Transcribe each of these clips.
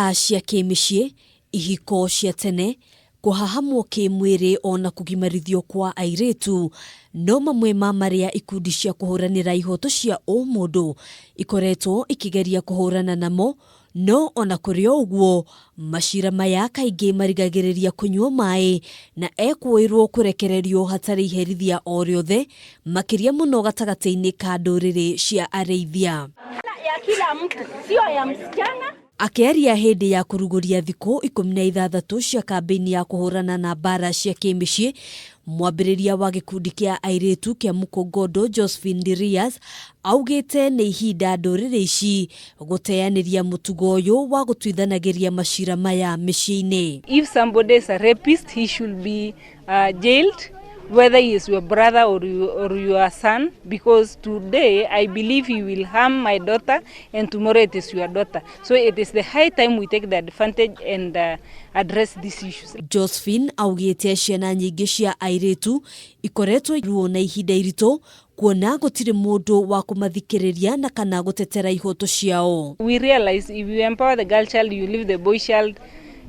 bara cia kimicii, ihiko cia tene, kuhahamwo kimwiri ona kugimarithio kwa airitu no mamwe ma maria ikundi cia kuhuranira ihoto cia mundu ikoretwo ikigeria kuhurana namo, no ona kuri uguo Maciira maya kaingi marigagiriria kunywa mai na ekwirwo kurekererio hatari herithia o riothe makiria muno gatagati-ini ka Nduriri cia ariithia ya kila mtu sio ya msichana. Akiaria hindi ya kuruguria thiku 16 cia kambeni ya kuhurana na bara cia kimicii, mwambiriria wa gikundi kia airitu kia Mukongodo Nduriri augite ni ihinda Nduriri ici guteaniria mutugo uyu wa gutuithanagiria Maciira maya micii-ini. If somebody is a rapist, he should be jailed, whether he is your brother or your son, because today I believe he will harm my daughter and tomorrow it is your daughter. So it is the high time we take the advantage and address these issues. Josephine augite ciana nyingi cia airitu ikoretwo iruo na ihinda irito kuona gutire mundu wa kumathikiriria na kana gutetera ihoto ciao. We realize if you empower the girl child, you leave the boy child,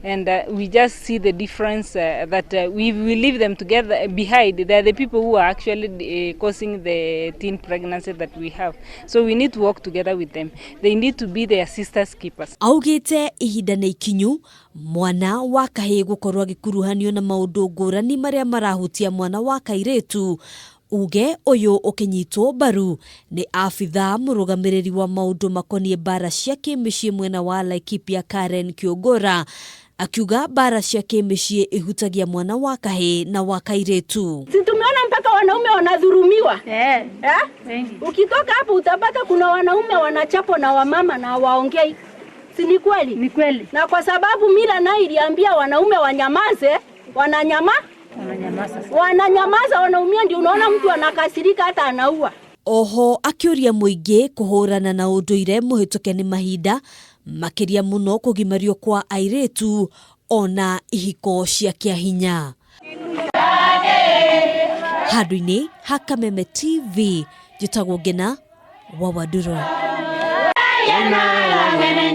and we just see the difference that we leave them together behind. They are the people who are actually causing the teen pregnancy that we have. So we need to work together with them. They need to be their sisters keepers. Augite ihinda na ikinyu mwana wa kahi gukorwo gikuruhanio na maundu ngurani maria marahutia mwana wa kairitu. Uge uyu ukinyitwo baru ni afitha murugamiriri wa maundu makonie bara cia kimicii mwena wa Laikipia Kiogora, akiuga bara cia kimicii ihutagia mwana wa kahi na wa kairitu. Si tumeona mpaka wanaume wanadhurumiwa. Ukitoka hapo utapata kuna wanaume wanachapo na wamama na waongei. Si ni kweli? Ni kweli. Na kwa sababu mila nayo iliambia wanaume wanyamaze, wananyamaza, wanaumia, ndio unaona mtu anakasirika hata anaua. Oho akiuria muingi kuhurana na unduire muhituke ni mahinda makiria muno kugimario kwa airitu ona ihiko cia kiahinya. Handũ-inĩ ha Kameme TV, njĩtagwo Ngena wa Wandurwa.